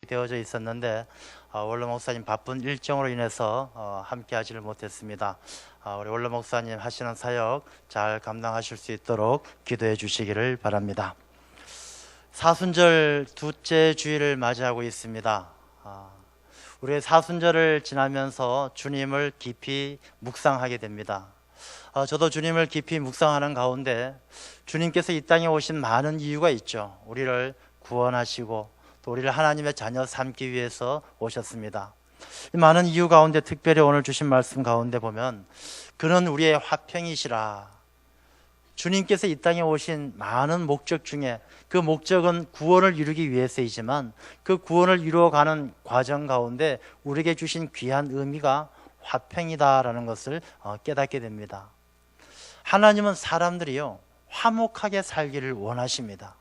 되어져 있었는데 원로 목사님 바쁜 일정으로 인해서 함께 하지를 못했습니다. 우리 원로 목사님 하시는 사역 잘 감당하실 수 있도록 기도해 주시기를 바랍니다. 사순절 둘째 주일을 맞이하고 있습니다. 우리의 사순절을 지나면서 주님을 깊이 묵상하게 됩니다. 저도 주님을 깊이 묵상하는 가운데 주님께서 이 땅에 오신 많은 이유가 있죠. 우리를 구원하시고 또 우리를 하나님의 자녀 삼기 위해서 오셨습니다. 이 많은 이유 가운데 특별히 오늘 주신 말씀 가운데 보면 그는 우리의 화평이시라. 주님께서 이 땅에 오신 많은 목적 중에 그 목적은 구원을 이루기 위해서이지만 그 구원을 이루어가는 과정 가운데 우리에게 주신 귀한 의미가 화평이다라는 것을 깨닫게 됩니다. 하나님은 사람들이요 화목하게 살기를 원하십니다.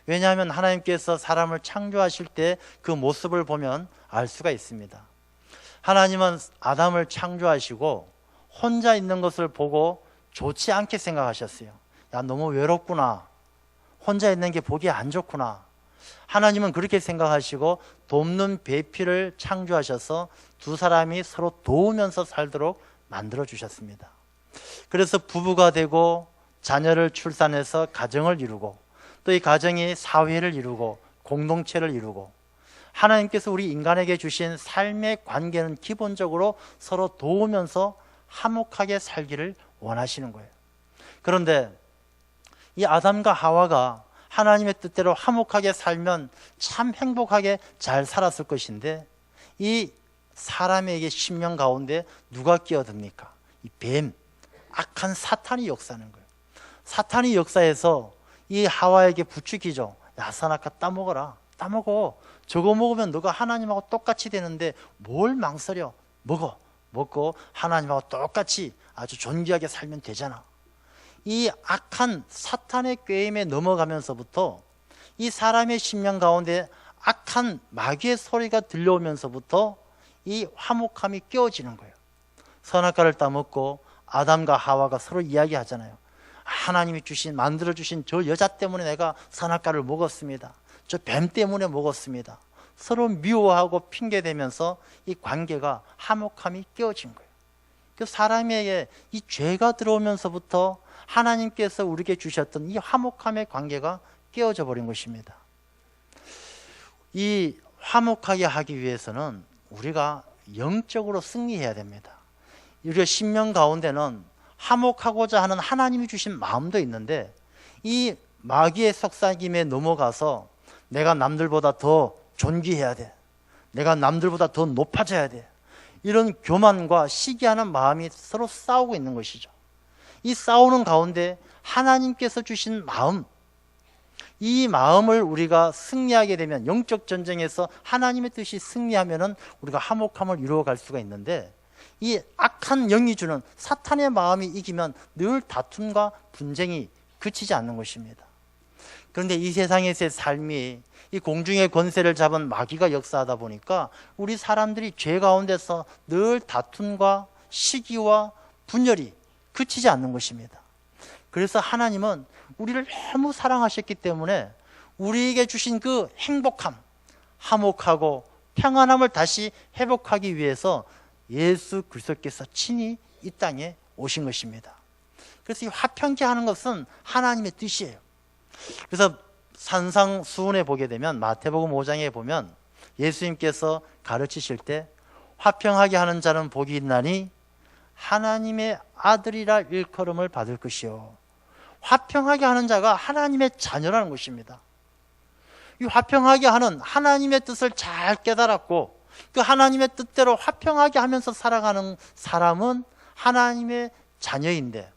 왜냐하면 하나님께서 사람을 창조하실 때 그 모습을 보면 알 수가 있습니다. 하나님은 아담을 창조하시고 혼자 있는 것을 보고 좋지 않게 생각하셨어요. 야, 너무 외롭구나. 혼자 있는 게 보기 안 좋구나. 하나님은 그렇게 생각하시고 돕는 배필을 창조하셔서 두 사람이 서로 도우면서 살도록 만들어 주셨습니다. 그래서 부부가 되고 자녀를 출산해서 가정을 이루고 또 이 가정이 사회를 이루고 공동체를 이루고 하나님께서 우리 인간에게 주신 삶의 관계는 기본적으로 서로 도우면서 화목하게 살기를 원하시는 거예요. 그런데 이 아담과 하와가 하나님의 뜻대로 화목하게 살면 참 행복하게 잘 살았을 것인데 이 사람에게 심령 가운데 누가 끼어듭니까? 이 뱀, 악한 사탄이 역사하는 거예요. 사탄이 역사해서 이 하와에게 부추기죠. 야, 선악과 따먹어라. 따먹어. 저거 먹으면 너가 하나님하고 똑같이 되는데 뭘 망설여. 먹고 하나님하고 똑같이 아주 존귀하게 살면 되잖아. 이 악한 사탄의 꾀임에 넘어가면서부터 이 사람의 심령 가운데 악한 마귀의 소리가 들려오면서부터 이 화목함이 깨어지는 거예요. 선악과를 따먹고 아담과 하와가 서로 이야기하잖아요. 하나님이 만들어주신 저 여자 때문에 내가 선악과를 먹었습니다. 저 뱀 때문에 먹었습니다. 서로 미워하고 핑계대면서 이 관계가 화목함이 깨어진 거예요. 그 사람에게 이 죄가 들어오면서부터 하나님께서 우리에게 주셨던 이 화목함의 관계가 깨어져 버린 것입니다. 이 화목하게 하기 위해서는 우리가 영적으로 승리해야 됩니다. 우리의 심령 가운데는 화목하고자 하는 하나님이 주신 마음도 있는데 이 마귀의 속삭임에 넘어가서 내가 남들보다 더 존귀해야 돼. 내가 남들보다 더 높아져야 돼. 이런 교만과 시기하는 마음이 서로 싸우고 있는 것이죠. 이 싸우는 가운데 하나님께서 주신 마음, 이 마음을 우리가 승리하게 되면 영적 전쟁에서 하나님의 뜻이 승리하면은 우리가 화목함을 이루어갈 수가 있는데 이 악한 영이 주는 사탄의 마음이 이기면 늘 다툼과 분쟁이 그치지 않는 것입니다. 그런데 이 세상에서의 삶이 이 공중의 권세를 잡은 마귀가 역사하다 보니까 우리 사람들이 죄 가운데서 늘 다툼과 시기와 분열이 그치지 않는 것입니다. 그래서 하나님은 우리를 너무 사랑하셨기 때문에 우리에게 주신 그 행복함, 화목하고 평안함을 다시 회복하기 위해서 예수 그리스도께서 친히 이 땅에 오신 것입니다. 그래서 이 화평케 하는 것은 하나님의 뜻이에요. 그래서 산상수훈에 보게 되면 마태복음 5장에 보면 예수님께서 가르치실 때 화평하게 하는 자는 복이 있나니 하나님의 아들이라 일컬음을 받을 것이요. 화평하게 하는 자가 하나님의 자녀라는 것입니다. 이 화평하게 하는 하나님의 뜻을 잘 깨달았고 그 하나님의 뜻대로 화평하게 하면서 살아가는 사람은 하나님의 자녀인데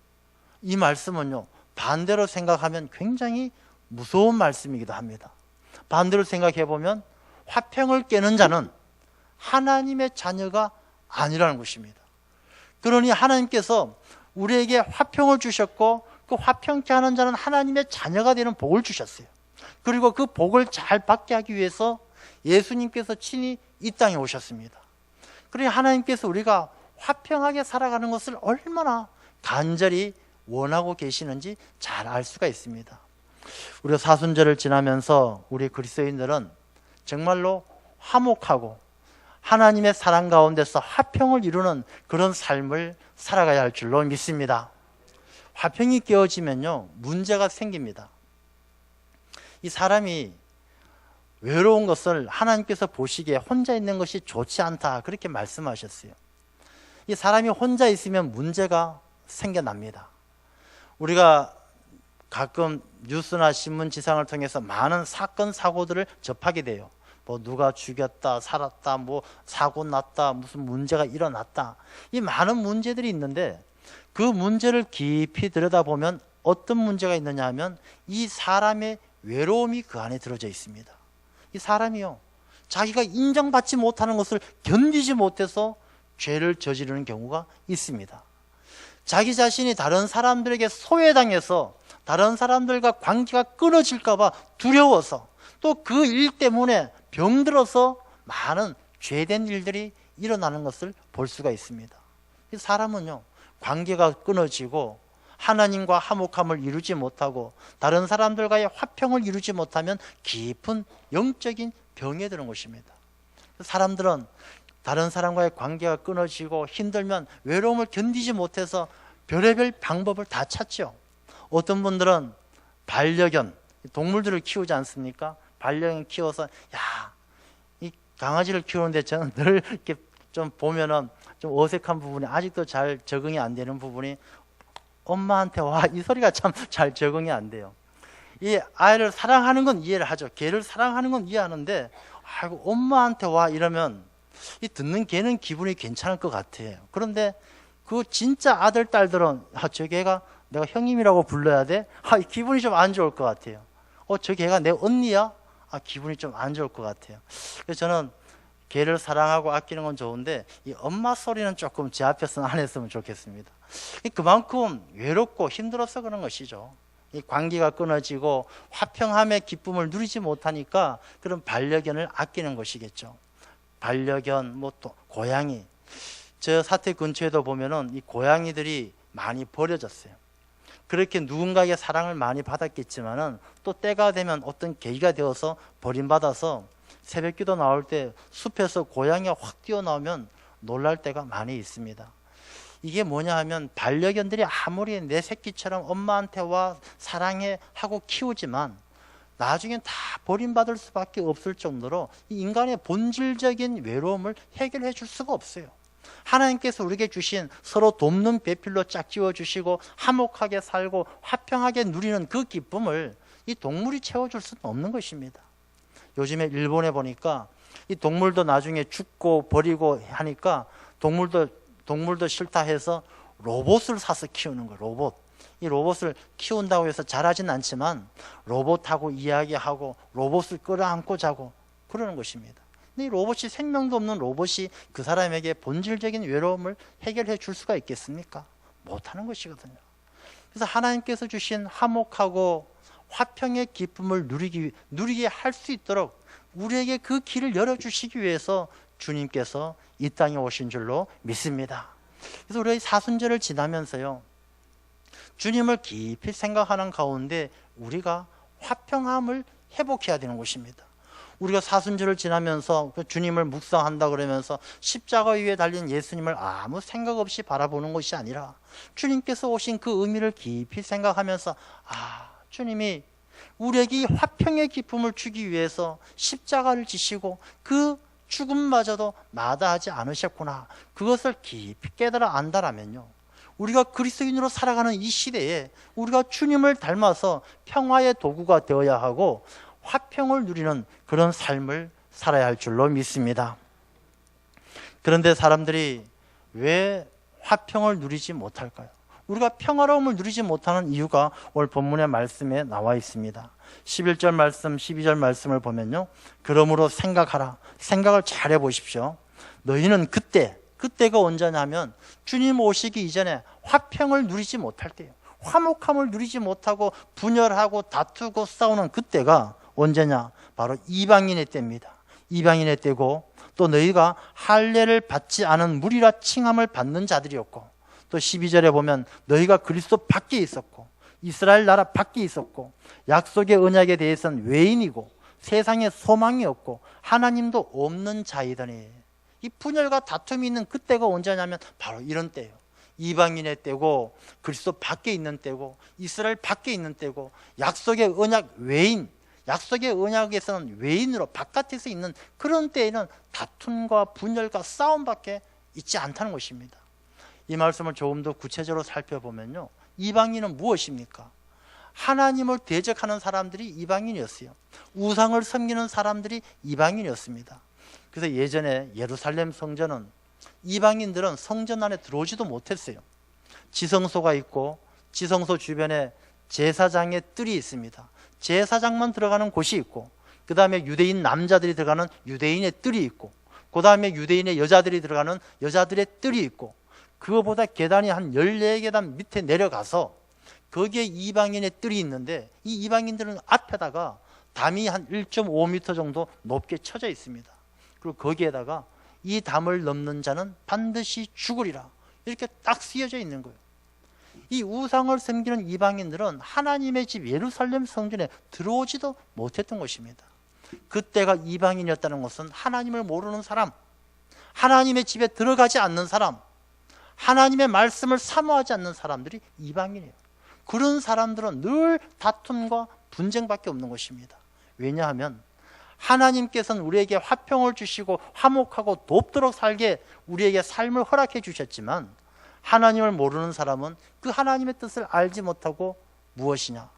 이 말씀은요 반대로 생각하면 굉장히 무서운 말씀이기도 합니다. 반대로 생각해 보면 화평을 깨는 자는 하나님의 자녀가 아니라는 것입니다. 그러니 하나님께서 우리에게 화평을 주셨고 그 화평케 하는 자는 하나님의 자녀가 되는 복을 주셨어요. 그리고 그 복을 잘 받게 하기 위해서 예수님께서 친히 이 땅에 오셨습니다. 그러니 하나님께서 우리가 화평하게 살아가는 것을 얼마나 간절히 원하고 계시는지 잘 알 수가 있습니다. 우리가 사순절을 지나면서 우리 그리스도인들은 정말로 화목하고 하나님의 사랑 가운데서 화평을 이루는 그런 삶을 살아가야 할 줄로 믿습니다. 화평이 깨어지면요, 문제가 생깁니다. 이 사람이 외로운 것을 하나님께서 보시기에 혼자 있는 것이 좋지 않다, 그렇게 말씀하셨어요. 이 사람이 혼자 있으면 문제가 생겨납니다. 우리가 가끔 뉴스나 신문 지상을 통해서 많은 사건 사고들을 접하게 돼요. 뭐 누가 죽였다, 살았다, 뭐 사고 났다, 무슨 문제가 일어났다, 이 많은 문제들이 있는데 그 문제를 깊이 들여다보면 어떤 문제가 있느냐 하면 이 사람의 외로움이 그 안에 들어져 있습니다. 이 사람이요, 자기가 인정받지 못하는 것을 견디지 못해서 죄를 저지르는 경우가 있습니다. 자기 자신이 다른 사람들에게 소외당해서 다른 사람들과 관계가 끊어질까 봐 두려워서, 또 그 일 때문에 병들어서 많은 죄된 일들이 일어나는 것을 볼 수가 있습니다. 이 사람은요, 관계가 끊어지고 하나님과 화목함을 이루지 못하고 다른 사람들과의 화평을 이루지 못하면 깊은 영적인 병에 드는 것입니다. 사람들은 다른 사람과의 관계가 끊어지고 힘들면 외로움을 견디지 못해서 별의별 방법을 다 찾죠. 어떤 분들은 반려견, 동물들을 키우지 않습니까? 반려견 키워서, 야, 이 강아지를 키우는데 저는 늘 이렇게 좀 보면은 좀 어색한 부분이, 아직도 잘 적응이 안 되는 부분이, 엄마한테 와, 이 소리가 참 잘 적응이 안 돼요. 이 아이를 사랑하는 건 이해를 하죠. 개를 사랑하는 건 이해하는데, 아이고, 엄마한테 와 이러면 이 듣는 개는 기분이 괜찮을 것 같아요. 그런데 그 진짜 아들, 딸들은, 저 개가 내가 형님이라고 불러야 돼? 기분이 좀 안 좋을 것 같아요. 저 개가 내 언니야? 기분이 좀 안 좋을 것 같아요. 그래서 저는 개를 사랑하고 아끼는 건 좋은데 이 엄마 소리는 조금 제 앞에서는 안 했으면 좋겠습니다. 그만큼 외롭고 힘들어서 그런 것이죠. 이 관계가 끊어지고 화평함의 기쁨을 누리지 못하니까 그런 반려견을 아끼는 것이겠죠. 반려견, 뭐 또 고양이. 저 사택 근처에도 보면은 이 고양이들이 많이 버려졌어요. 그렇게 누군가의 사랑을 많이 받았겠지만은 또 때가 되면 어떤 계기가 되어서 버림받아서 새벽기도 나올 때 숲에서 고양이가 확 뛰어나오면 놀랄 때가 많이 있습니다. 이게 뭐냐 하면 반려견들이 아무리 내 새끼처럼 엄마한테 와 사랑해 하고 키우지만 나중엔 다 버림받을 수밖에 없을 정도로 이 인간의 본질적인 외로움을 해결해 줄 수가 없어요. 하나님께서 우리에게 주신 서로 돕는 배필로 짝지어 주시고 화목하게 살고 화평하게 누리는 그 기쁨을 이 동물이 채워줄 수는 없는 것입니다. 요즘에 일본에 보니까 이 동물도 나중에 죽고 버리고 하니까 동물도 싫다 해서 로봇을 사서 키우는 거예요. 로봇. 이 로봇을 키운다고 해서 잘하진 않지만 로봇하고 이야기하고 로봇을 끌어안고 자고 그러는 것입니다. 근데 이 로봇이, 생명도 없는 로봇이 그 사람에게 본질적인 외로움을 해결해 줄 수가 있겠습니까? 못하는 것이거든요. 그래서 하나님께서 주신 화목하고 화평의 기쁨을 누리게 할 수 있도록 우리에게 그 길을 열어주시기 위해서 주님께서 이 땅에 오신 줄로 믿습니다. 그래서 우리가 이 사순절을 지나면서요, 주님을 깊이 생각하는 가운데 우리가 화평함을 회복해야 되는 것입니다. 우리가 사순절을 지나면서 주님을 묵상한다 그러면서 십자가 위에 달린 예수님을 아무 생각 없이 바라보는 것이 아니라 주님께서 오신 그 의미를 깊이 생각하면서, 주님이 우리에게 화평의 기쁨을 주기 위해서 십자가를 지시고 그 죽음마저도 마다하지 않으셨구나, 그것을 깊이 깨달아 안다라면요, 우리가 그리스도인으로 살아가는 이 시대에 우리가 주님을 닮아서 평화의 도구가 되어야 하고 화평을 누리는 그런 삶을 살아야 할 줄로 믿습니다. 그런데 사람들이 왜 화평을 누리지 못할까요? 우리가 평화로움을 누리지 못하는 이유가 오늘 본문의 말씀에 나와 있습니다. 11절 말씀, 12절 말씀을 보면요, 그러므로 생각하라. 생각을 잘 해보십시오. 너희는 그때가 언제냐면 주님 오시기 이전에 화평을 누리지 못할 때예요. 화목함을 누리지 못하고 분열하고 다투고 싸우는 그때가 언제냐? 바로 이방인의 때입니다. 이방인의 때고, 또 너희가 할례를 받지 않은 무리라 칭함을 받는 자들이었고, 또 12절에 보면 너희가 그리스도 밖에 있었고 이스라엘 나라 밖에 있었고 약속의 언약에 대해서는 외인이고 세상에 소망이 없고 하나님도 없는 자이더니, 이 분열과 다툼이 있는 그때가 언제냐면 바로 이런 때예요. 이방인의 때고, 그리스도 밖에 있는 때고, 이스라엘 밖에 있는 때고, 약속의 언약 외인, 약속의 언약에서는 외인으로 바깥에서 있는 그런 때에는 다툼과 분열과 싸움밖에 있지 않다는 것입니다. 이 말씀을 조금 더 구체적으로 살펴보면요, 이방인은 무엇입니까? 하나님을 대적하는 사람들이 이방인이었어요. 우상을 섬기는 사람들이 이방인이었습니다. 그래서 예전에 예루살렘 성전은 이방인들은 성전 안에 들어오지도 못했어요. 지성소가 있고 지성소 주변에 제사장의 뜰이 있습니다. 제사장만 들어가는 곳이 있고, 그 다음에 유대인 남자들이 들어가는 유대인의 뜰이 있고, 그 다음에 유대인의 여자들이 들어가는 여자들의 뜰이 있고, 그거보다 계단이 한 14계단 밑에 내려가서 거기에 이방인의 뜰이 있는데, 이 이방인들은 앞에다가 담이 한 1.5m 정도 높게 쳐져 있습니다. 그리고 거기에다가 이 담을 넘는 자는 반드시 죽으리라, 이렇게 딱 쓰여져 있는 거예요. 이 우상을 섬기는 이방인들은 하나님의 집 예루살렘 성전에 들어오지도 못했던 것입니다. 그때가 이방인이었다는 것은 하나님을 모르는 사람, 하나님의 집에 들어가지 않는 사람, 하나님의 말씀을 사모하지 않는 사람들이 이방인이에요. 그런 사람들은 늘 다툼과 분쟁밖에 없는 것입니다. 왜냐하면 하나님께서는 우리에게 화평을 주시고 화목하고 돕도록 살게 우리에게 삶을 허락해 주셨지만, 하나님을 모르는 사람은 그 하나님의 뜻을 알지 못하고 무엇이냐?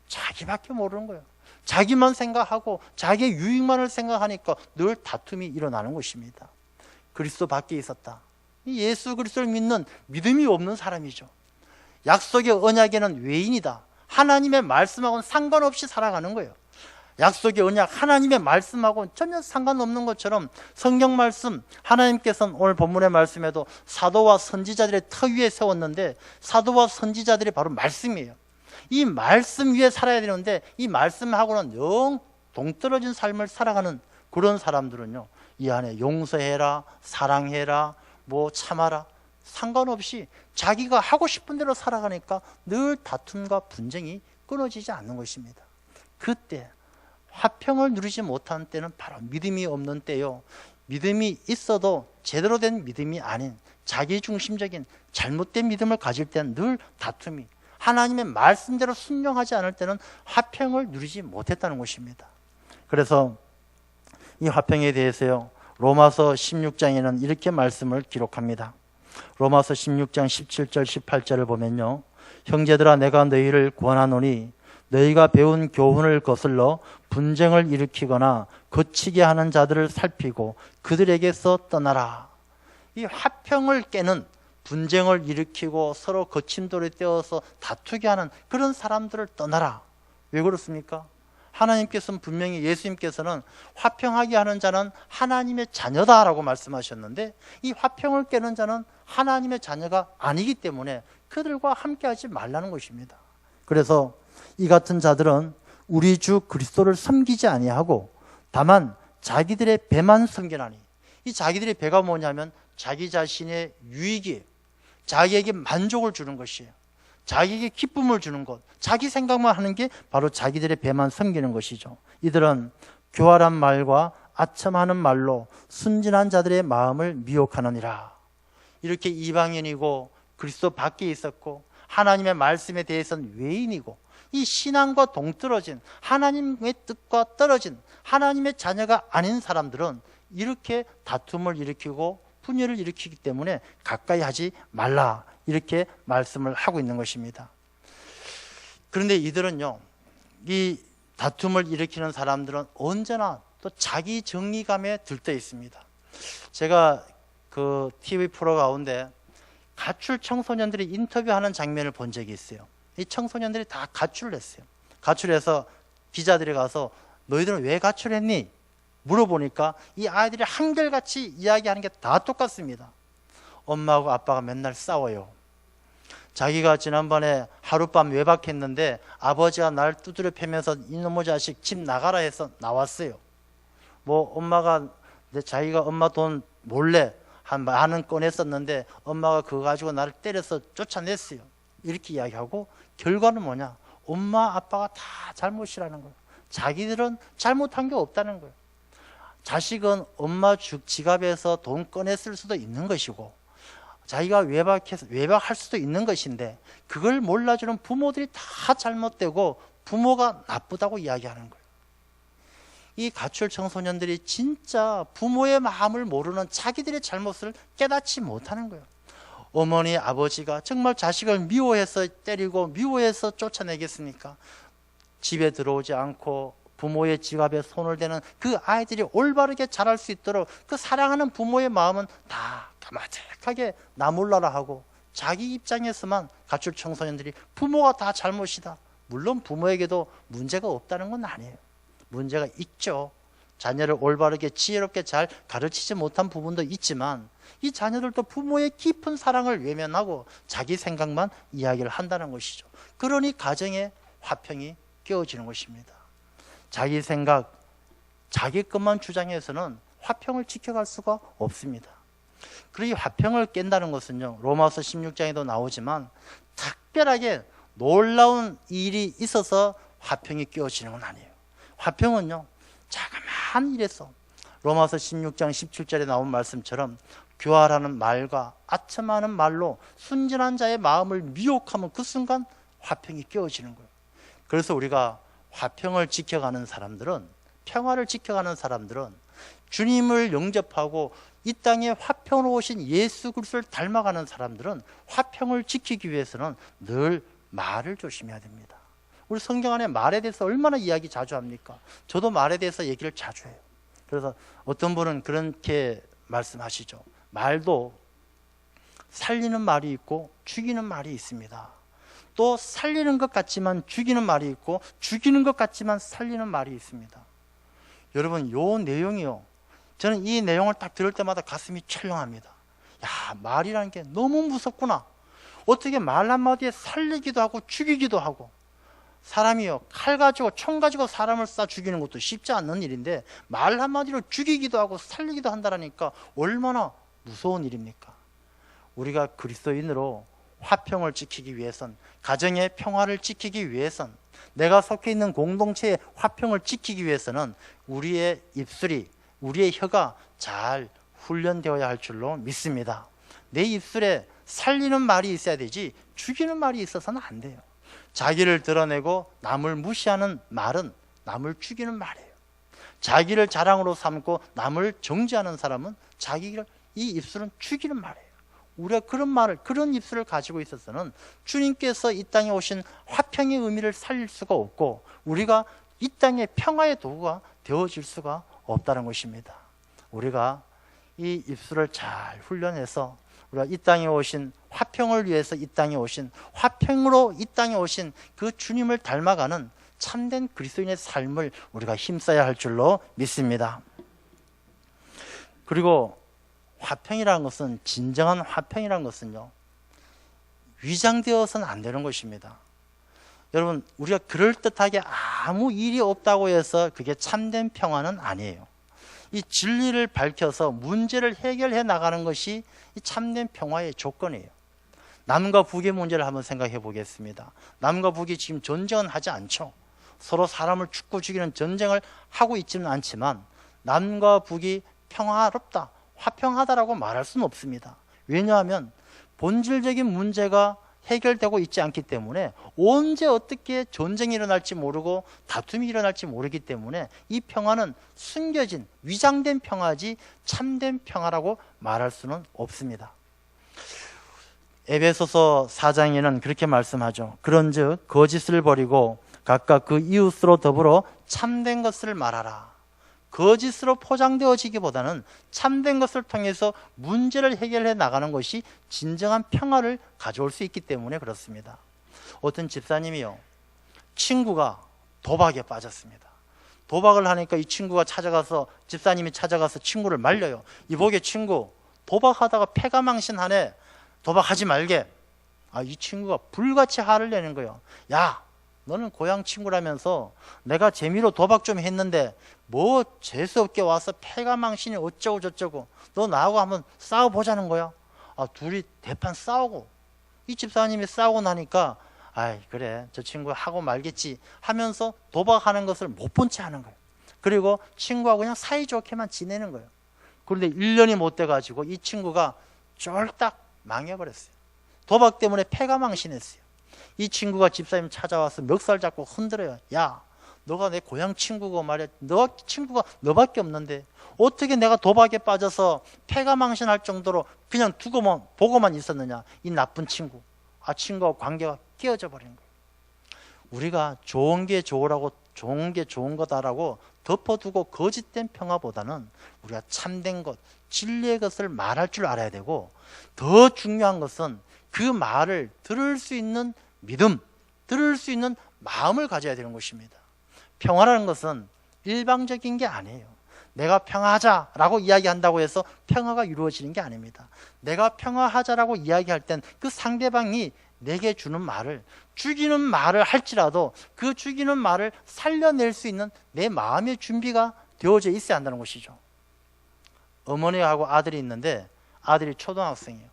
자기밖에 모르는 거예요. 자기만 생각하고 자기의 유익만을 생각하니까 늘 다툼이 일어나는 것입니다. 그리스도 밖에 있었다. 예수 그리스도를 믿는 믿음이 없는 사람이죠. 약속의 언약에는 외인이다. 하나님의 말씀하고는 상관없이 살아가는 거예요. 약속의 언약, 하나님의 말씀하고는 전혀 상관없는 것처럼 성경 말씀, 하나님께서는 오늘 본문의 말씀에도 사도와 선지자들의 터 위에 세웠는데, 사도와 선지자들이 바로 말씀이에요. 이 말씀 위에 살아야 되는데 이 말씀하고는 영 동떨어진 삶을 살아가는 그런 사람들은요, 이 안에 용서해라, 사랑해라, 뭐 참아라, 상관없이 자기가 하고 싶은 대로 살아가니까 늘 다툼과 분쟁이 끊어지지 않는 것입니다. 그때 화평을 누리지 못하는 때는 바로 믿음이 없는 때요, 믿음이 있어도 제대로 된 믿음이 아닌 자기중심적인 잘못된 믿음을 가질 때는 늘 다툼이, 하나님의 말씀대로 순종하지 않을 때는 화평을 누리지 못했다는 것입니다. 그래서 이 화평에 대해서요, 로마서 16장에는 이렇게 말씀을 기록합니다. 로마서 16장 17절 18절을 보면요, 형제들아 내가 너희를 권하노니 너희가 배운 교훈을 거슬러 분쟁을 일으키거나 거치게 하는 자들을 살피고 그들에게서 떠나라. 이 화평을 깨는, 분쟁을 일으키고 서로 거침돌이 떼어서 다투게 하는 그런 사람들을 떠나라. 왜 그렇습니까? 하나님께서는 분명히, 예수님께서는 화평하게 하는 자는 하나님의 자녀다라고 말씀하셨는데, 이 화평을 깨는 자는 하나님의 자녀가 아니기 때문에 그들과 함께하지 말라는 것입니다. 그래서 이 같은 자들은 우리 주 그리스도를 섬기지 아니하고 다만 자기들의 배만 섬기나니, 이 자기들의 배가 뭐냐면 자기 자신의 유익이에요. 자기에게 만족을 주는 것이에요. 자기에게 기쁨을 주는 것, 자기 생각만 하는 게 바로 자기들의 배만 섬기는 것이죠. 이들은 교활한 말과 아첨하는 말로 순진한 자들의 마음을 미혹하느니라. 이렇게 이방인이고 그리스도 밖에 있었고 하나님의 말씀에 대해서는 외인이고, 이 신앙과 동떨어진, 하나님의 뜻과 떨어진 하나님의 자녀가 아닌 사람들은 이렇게 다툼을 일으키고 분열을 일으키기 때문에 가까이 하지 말라, 이렇게 말씀을 하고 있는 것입니다. 그런데 이들은요, 이 다툼을 일으키는 사람들은 언제나 또 자기 정의감에 들떠 있습니다. 제가 그 TV 프로 가운데 가출 청소년들이 인터뷰하는 장면을 본 적이 있어요. 이 청소년들이 다 가출을 했어요. 가출해서 기자들이 가서 너희들은 왜 가출했니? 물어보니까 이 아이들이 한결같이 이야기하는 게 다 똑같습니다. 엄마하고 아빠가 맨날 싸워요. 자기가 지난번에 하룻밤 외박했는데 아버지가 날 두드려 패면서 이놈의 자식 집 나가라 해서 나왔어요. 뭐 엄마가, 자기가 엄마 돈 몰래 한 10,000원 꺼냈었는데 엄마가 그거 가지고 나를 때려서 쫓아냈어요. 이렇게 이야기하고, 결과는 뭐냐? 엄마 아빠가 다 잘못이라는 거예요. 자기들은 잘못한 게 없다는 거예요. 자식은 엄마 지갑에서 돈 꺼내 쓸 수도 있는 것이고 자기가 외박할 수도 있는 것인데 그걸 몰라주는 부모들이 다 잘못되고 부모가 나쁘다고 이야기하는 거예요. 이 가출 청소년들이 진짜 부모의 마음을 모르는 자기들의 잘못을 깨닫지 못하는 거예요. 어머니 아버지가 정말 자식을 미워해서 때리고 미워해서 쫓아내겠습니까? 집에 들어오지 않고 부모의 지갑에 손을 대는 그 아이들이 올바르게 자랄 수 있도록 그 사랑하는 부모의 마음은 다 까마득하게 나몰라라 하고 자기 입장에서만 가출 청소년들이 부모가 다 잘못이다. 물론 부모에게도 문제가 없다는 건 아니에요. 문제가 있죠. 자녀를 올바르게 지혜롭게 잘 가르치지 못한 부분도 있지만 이 자녀들도 부모의 깊은 사랑을 외면하고 자기 생각만 이야기를 한다는 것이죠. 그러니 가정에 화평이 깨어지는 것입니다. 자기 생각, 자기 것만 주장해서는 화평을 지켜갈 수가 없습니다. 그리고 이 화평을 깬다는 것은요, 로마서 16장에도 나오지만 특별하게 놀라운 일이 있어서 화평이 깨어지는 건 아니에요. 화평은요, 자그마한 일에서 로마서 16장 17절에 나온 말씀처럼 교활하는 말과 아첨하는 말로 순진한 자의 마음을 미혹하면 그 순간 화평이 깨어지는 거예요. 그래서 우리가 화평을 지켜가는 사람들은, 평화를 지켜가는 사람들은 주님을 영접하고 이 땅에 화평으로 오신 예수 그리스도를 닮아가는 사람들은 화평을 지키기 위해서는 늘 말을 조심해야 됩니다. 우리 성경 안에 말에 대해서 얼마나 이야기 자주 합니까? 저도 말에 대해서 얘기를 자주 해요. 그래서 어떤 분은 그렇게 말씀하시죠. 말도 살리는 말이 있고 죽이는 말이 있습니다. 또 살리는 것 같지만 죽이는 말이 있고 죽이는 것 같지만 살리는 말이 있습니다. 여러분, 요 내용이요, 저는 이 내용을 딱 들을 때마다 가슴이 철렁합니다. 야, 말이라는 게 너무 무섭구나. 어떻게 말 한마디에 살리기도 하고 죽이기도 하고. 사람이요, 칼 가지고 총 가지고 사람을 쏴 죽이는 것도 쉽지 않는 일인데 말 한마디로 죽이기도 하고 살리기도 한다니까 얼마나 무서운 일입니까? 우리가 그리스도인으로 화평을 지키기 위해선, 가정의 평화를 지키기 위해선, 내가 속해 있는 공동체의 화평을 지키기 위해서는 우리의 입술이, 우리의 혀가 잘 훈련되어야 할 줄로 믿습니다. 내 입술에 살리는 말이 있어야 되지 죽이는 말이 있어서는 안 돼요. 자기를 드러내고 남을 무시하는 말은 남을 죽이는 말이에요. 자기를 자랑으로 삼고 남을 정죄하는 사람은 자기를, 이 입술은 죽이는 말이에요. 우리가 그런 말을, 그런 입술을 가지고 있어서는 주님께서 이 땅에 오신 화평의 의미를 살릴 수가 없고 우리가 이 땅의 평화의 도구가 되어질 수가 없다는 것입니다. 우리가 이 입술을 잘 훈련해서 우리가 이 땅에 오신 화평을 위해서 이 땅에 오신, 화평으로 이 땅에 오신 그 주님을 닮아가는 참된 그리스도인의 삶을 우리가 힘써야 할 줄로 믿습니다. 그리고 화평이라는 것은, 진정한 화평이라는 것은요, 위장되어서는 안 되는 것입니다. 여러분, 우리가 그럴듯하게 아무 일이 없다고 해서 그게 참된 평화는 아니에요. 이 진리를 밝혀서 문제를 해결해 나가는 것이 이 참된 평화의 조건이에요. 남과 북의 문제를 한번 생각해 보겠습니다. 남과 북이 지금 전쟁은 하지 않죠. 서로 사람을 죽고 죽이는 전쟁을 하고 있지는 않지만 남과 북이 평화롭다, 화평하다라고 말할 수는 없습니다. 왜냐하면 본질적인 문제가 해결되고 있지 않기 때문에 언제 어떻게 전쟁이 일어날지 모르고 다툼이 일어날지 모르기 때문에 이 평화는 숨겨진, 위장된 평화지 참된 평화라고 말할 수는 없습니다. 에베소서 4장에는 그렇게 말씀하죠. 그런즉 거짓을 버리고 각각 그 이웃으로 더불어 참된 것을 말하라. 거짓으로 포장되어지기보다는 참된 것을 통해서 문제를 해결해 나가는 것이 진정한 평화를 가져올 수 있기 때문에 그렇습니다. 어떤 집사님이요, 친구가 도박에 빠졌습니다. 도박을 하니까 이 친구가 찾아가서, 집사님이 찾아가서 친구를 말려요. 이보게 친구, 도박하다가 패가 망신하네. 도박하지 말게. 이 친구가 불같이 화를 내는 거예요. 야, 너는 고향 친구라면서 내가 재미로 도박 좀 했는데 뭐 재수없게 와서 패가 망신이 어쩌고 저쩌고, 너 나하고 한번 싸워보자는 거야. 둘이 대판 싸우고, 이 집사님이 싸우고 나니까 아이 그래 저 친구 하고 말겠지 하면서 도박하는 것을 못 본 채 하는 거예요. 그리고 친구하고 그냥 사이좋게만 지내는 거예요. 그런데 1년이 못 돼가지고 이 친구가 쫄딱 망해버렸어요. 도박 때문에 패가 망신했어요. 이 친구가 집사님 찾아와서 멱살 잡고 흔들어요. 야, 너가 내 고향 친구고 말이야. 너 친구가 너밖에 없는데 어떻게 내가 도박에 빠져서 패가 망신할 정도로 그냥 두고만 보고만 있었느냐. 이 나쁜 친구. 친구하고 관계가 깨어져 버린 거예요. 우리가 좋은 게 좋으라고 좋은 게 좋은 거다라고 덮어두고 거짓된 평화보다는 우리가 참된 것, 진리의 것을 말할 줄 알아야 되고, 더 중요한 것은 그 말을 들을 수 있는 믿음, 들을 수 있는 마음을 가져야 되는 것입니다. 평화라는 것은 일방적인 게 아니에요. 내가 평화하자라고 이야기한다고 해서 평화가 이루어지는 게 아닙니다. 내가 평화하자라고 이야기할 땐 그 상대방이 내게 주는 말을, 죽이는 말을 할지라도 그 죽이는 말을 살려낼 수 있는 내 마음의 준비가 되어져 있어야 한다는 것이죠. 어머니하고 아들이 있는데 아들이 초등학생이에요.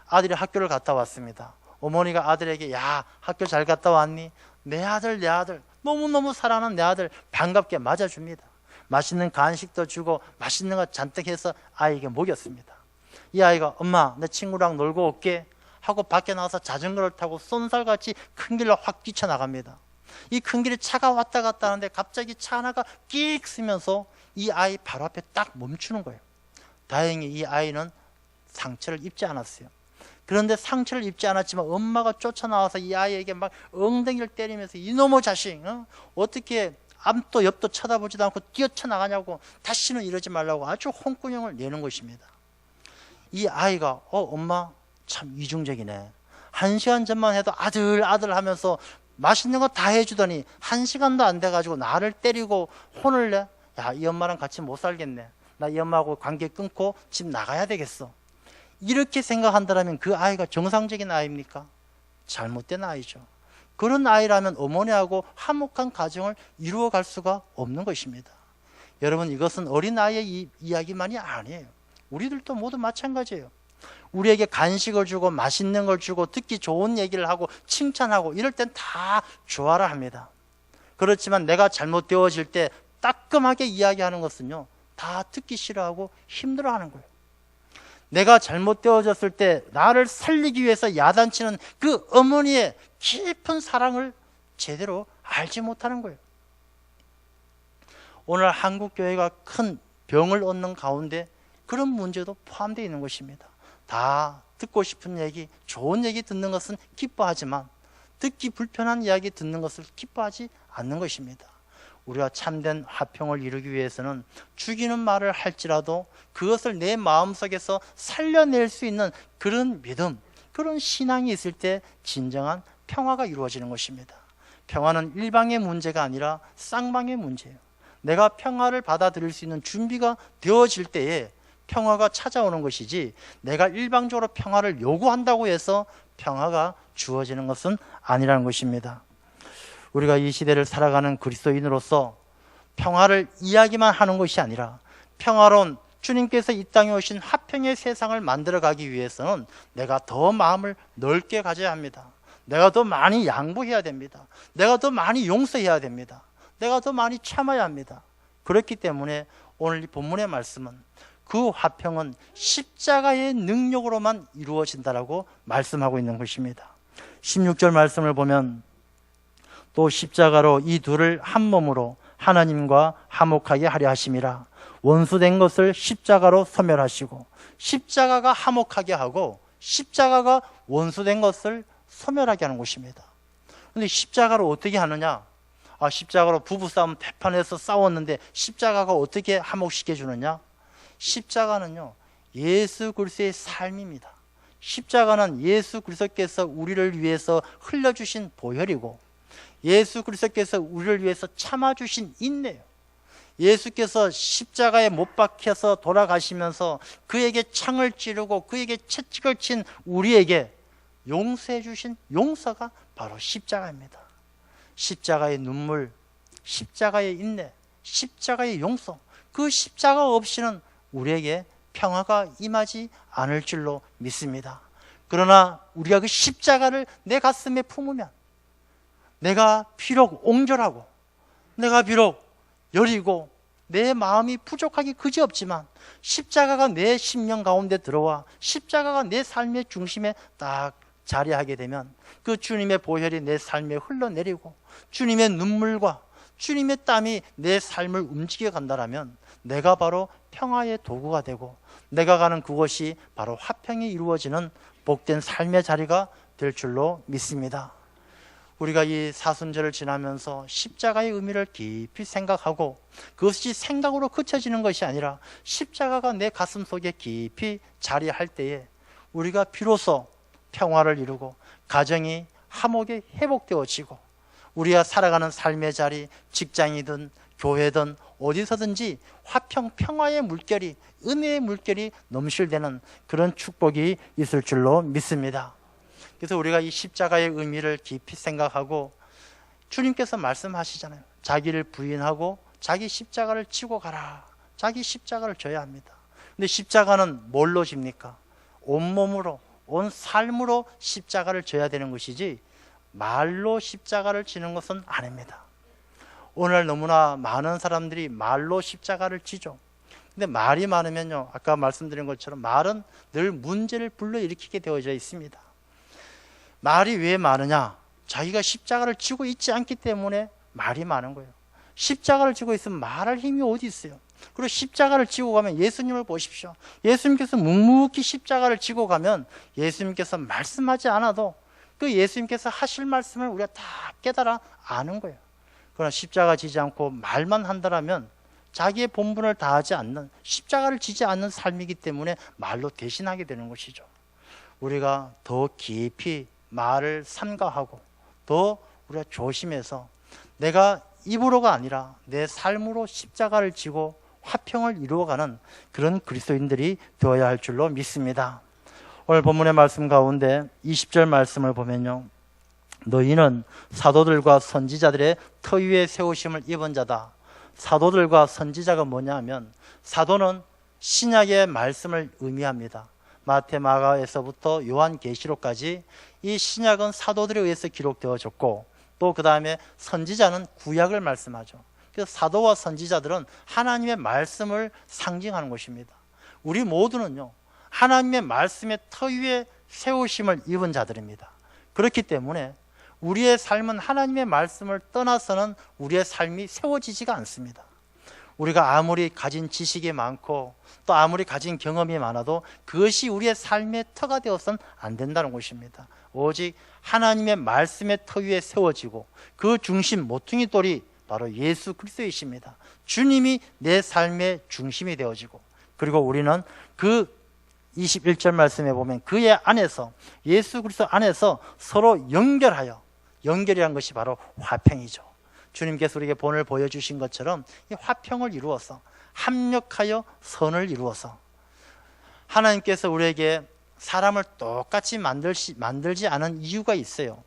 아들이 학교를 갔다 왔습니다. 어머니가 아들에게 야 학교 잘 갔다 왔니? 내 아들 너무너무 사랑하는 내 아들 반갑게 맞아줍니다. 맛있는 간식도 주고 맛있는 거 잔뜩 해서 아이에게 먹였습니다. 이 아이가 엄마 내 친구랑 놀고 올게 하고 밖에 나와서 자전거를 타고 쏜살같이 큰 길로 확 뛰쳐나갑니다. 이 큰 길에 차가 왔다 갔다 하는데 갑자기 차 하나가 끽 쓰면서 이 아이 바로 앞에 딱 멈추는 거예요. 다행히 이 아이는 상처를 입지 않았어요. 그런데 상처를 입지 않았지만 엄마가 쫓아나와서 이 아이에게 막 엉덩이를 때리면서 이놈의 자식 어떻게 앞도 옆도 쳐다보지도 않고 뛰어쳐나가냐고 다시는 이러지 말라고 아주 홍군형을 내는 것입니다. 이 아이가 엄마 참 이중적이네. 1시간 전만 해도 아들 하면서 맛있는 거 다 해주더니 1시간도 안 돼가지고 나를 때리고 혼을 내. 야, 이 엄마랑 같이 못 살겠네. 나 이 엄마하고 관계 끊고 집 나가야 되겠어. 이렇게 생각한다면 그 아이가 정상적인 아이입니까? 잘못된 아이죠. 그런 아이라면 어머니하고 화목한 가정을 이루어갈 수가 없는 것입니다. 여러분 이것은 어린아이의 이야기만이 아니에요. 우리들도 모두 마찬가지예요. 우리에게 간식을 주고 맛있는 걸 주고 듣기 좋은 얘기를 하고 칭찬하고 이럴 땐 다 좋아라 합니다. 그렇지만 내가 잘못되어질 때 따끔하게 이야기하는 것은요 다 듣기 싫어하고 힘들어하는 거예요. 내가 잘못되어졌을 때 나를 살리기 위해서 야단치는 그 어머니의 깊은 사랑을 제대로 알지 못하는 거예요. 오늘 한국교회가 큰 병을 얻는 가운데 그런 문제도 포함되어 있는 것입니다. 다 듣고 싶은 얘기, 좋은 얘기 듣는 것은 기뻐하지만 듣기 불편한 이야기 듣는 것을 기뻐하지 않는 것입니다. 우리가 참된 화평을 이루기 위해서는 죽이는 말을 할지라도 그것을 내 마음속에서 살려낼 수 있는 그런 믿음, 그런 신앙이 있을 때 진정한 평화가 이루어지는 것입니다. 평화는 일방의 문제가 아니라 쌍방의 문제예요. 내가 평화를 받아들일 수 있는 준비가 되어질 때에 평화가 찾아오는 것이지 내가 일방적으로 평화를 요구한다고 해서 평화가 주어지는 것은 아니라는 것입니다. 우리가 이 시대를 살아가는 그리스도인으로서 평화를 이야기만 하는 것이 아니라 평화로운 주님께서 이 땅에 오신 화평의 세상을 만들어가기 위해서는 내가 더 마음을 넓게 가져야 합니다. 내가 더 많이 양보해야 됩니다. 내가 더 많이 용서해야 됩니다. 내가 더 많이 참아야 합니다. 그렇기 때문에 오늘 이 본문의 말씀은 그 화평은 십자가의 능력으로만 이루어진다라고 말씀하고 있는 것입니다. 16절 말씀을 보면 또 십자가로 이 둘을 한 몸으로 하나님과 화목하게 하려 하심이라. 원수된 것을 십자가로 소멸하시고, 십자가가 화목하게 하고 십자가가 원수된 것을 소멸하게 하는 것입니다. 그런데 십자가로 어떻게 하느냐? 십자가로 부부싸움 대판에서 싸웠는데 십자가가 어떻게 화목시켜 주느냐? 십자가는요 예수 그리스도의 삶입니다. 십자가는 예수 그리스도께서 우리를 위해서 흘려주신 보혈이고, 예수 그리스도께서 우리를 위해서 참아주신 인내예요. 예수께서 십자가에 못 박혀서 돌아가시면서 그에게 창을 찌르고 그에게 채찍을 친 우리에게 용서해 주신 용서가 바로 십자가입니다. 십자가의 눈물, 십자가의 인내, 십자가의 용서, 그 십자가 없이는 우리에게 평화가 임하지 않을 줄로 믿습니다. 그러나 우리가 그 십자가를 내 가슴에 품으면, 내가 비록 옹졸하고 내가 비록 여리고 내 마음이 부족하기 그지없지만 십자가가 내 심령 가운데 들어와 십자가가 내 삶의 중심에 딱 자리하게 되면 그 주님의 보혈이 내 삶에 흘러내리고 주님의 눈물과 주님의 땀이 내 삶을 움직여 간다라면 내가 바로 평화의 도구가 되고 내가 가는 그곳이 바로 화평이 이루어지는 복된 삶의 자리가 될 줄로 믿습니다. 우리가 이 사순절을 지나면서 십자가의 의미를 깊이 생각하고 그것이 생각으로 그쳐지는 것이 아니라 십자가가 내 가슴 속에 깊이 자리할 때에 우리가 비로소 평화를 이루고 가정이 화목에 회복되어지고 우리가 살아가는 삶의 자리, 직장이든 교회든 어디서든지 화평, 평화의 물결이, 은혜의 물결이 넘실대는 그런 축복이 있을 줄로 믿습니다. 그래서 우리가 이 십자가의 의미를 깊이 생각하고 주님께서 말씀하시잖아요. 자기를 부인하고 자기 십자가를 지고 가라. 자기 십자가를 져야 합니다. 근데 십자가는 뭘로 집니까? 온몸으로, 온 삶으로 십자가를 져야 되는 것이지 말로 십자가를 지는 것은 아닙니다. 오늘 너무나 많은 사람들이 말로 십자가를 지죠. 근데 말이 많으면요, 아까 말씀드린 것처럼 말은 늘 문제를 불러일으키게 되어져 있습니다. 말이 왜 많으냐? 자기가 십자가를 지고 있지 않기 때문에 말이 많은 거예요. 십자가를 지고 있으면 말할 힘이 어디 있어요? 그리고 십자가를 지고 가면 예수님을 보십시오. 예수님께서 묵묵히 십자가를 지고 가면 예수님께서 말씀하지 않아도 그 예수님께서 하실 말씀을 우리가 다 깨달아 아는 거예요. 그러나 십자가 지지 않고 말만 한다라면 자기의 본분을 다하지 않는, 십자가를 지지 않는 삶이기 때문에 말로 대신하게 되는 것이죠. 우리가 더 깊이 말을 삼가하고 더 우리가 조심해서 내가 입으로가 아니라 내 삶으로 십자가를 지고 화평을 이루어가는 그런 그리스도인들이 되어야 할 줄로 믿습니다. 오늘 본문의 말씀 가운데 20절 말씀을 보면요, 너희는 사도들과 선지자들의 터 위에 세우심을 입은 자다. 사도들과 선지자가 뭐냐 하면 사도는 신약의 말씀을 의미합니다. 마태, 마가에서부터 요한계시록까지 이 신약은 사도들에 의해서 기록되어졌고 또 그 다음에 선지자는 구약을 말씀하죠. 그래서 사도와 선지자들은 하나님의 말씀을 상징하는 것입니다. 우리 모두는요, 하나님의 말씀의 터 위에 세우심을 입은 자들입니다. 그렇기 때문에 우리의 삶은 하나님의 말씀을 떠나서는 우리의 삶이 세워지지가 않습니다. 우리가 아무리 가진 지식이 많고 또 아무리 가진 경험이 많아도 그것이 우리의 삶의 터가 되어서는 안 된다는 것입니다. 오직 하나님의 말씀의 터 위에 세워지고 그 중심 모퉁이 돌이 바로 예수 그리스도이십니다. 주님이 내 삶의 중심이 되어지고 그리고 우리는 그 21절 말씀에 보면 그의 안에서, 예수 그리스도 안에서 서로 연결이란 것이 바로 화평이죠. 주님께서 우리에게 본을 보여주신 것처럼 이 화평을 이루어서 합력하여 선을 이루어서 하나님께서 우리에게 사람을 똑같이 만들지 않은 이유가 있어요.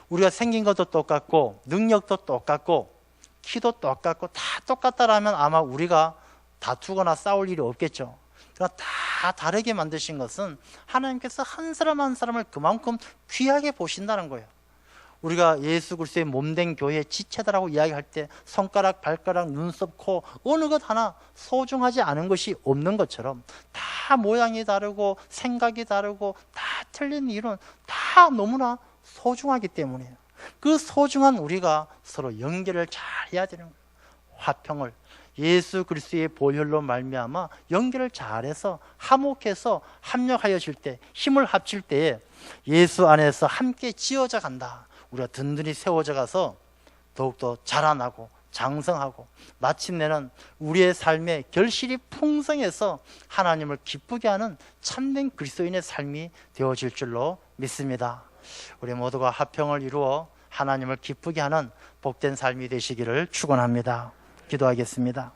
우리가 생긴 것도 똑같고 능력도 똑같고 키도 똑같고 다 똑같다라면 아마 우리가 다투거나 싸울 일이 없겠죠. 그러나 다 다르게 만드신 것은 하나님께서 한 사람 한 사람을 그만큼 귀하게 보신다는 거예요. 우리가 예수 그리스도의 몸된 교회의 지체다라고 이야기할 때 손가락, 발가락, 눈썹, 코 어느 것 하나 소중하지 않은 것이 없는 것처럼 다 모양이 다르고 생각이 다르고 다 틀린 이유는 다 너무나 소중하기 때문이에요. 그 소중한 우리가 서로 연결을 잘 해야 되는 거예요. 화평을 예수 그리스도의 보혈로 말미암아 연결을 잘해서 화목해서 합력하여질 때, 힘을 합칠 때에 예수 안에서 함께 지어져 간다. 우리가 든든히 세워져 가서 더욱더 자라나고 장성하고 마침내는 우리의 삶의 결실이 풍성해서 하나님을 기쁘게 하는 참된 그리스도인의 삶이 되어질 줄로 믿습니다. 우리 모두가 화평을 이루어 하나님을 기쁘게 하는 복된 삶이 되시기를 축원합니다. 기도하겠습니다.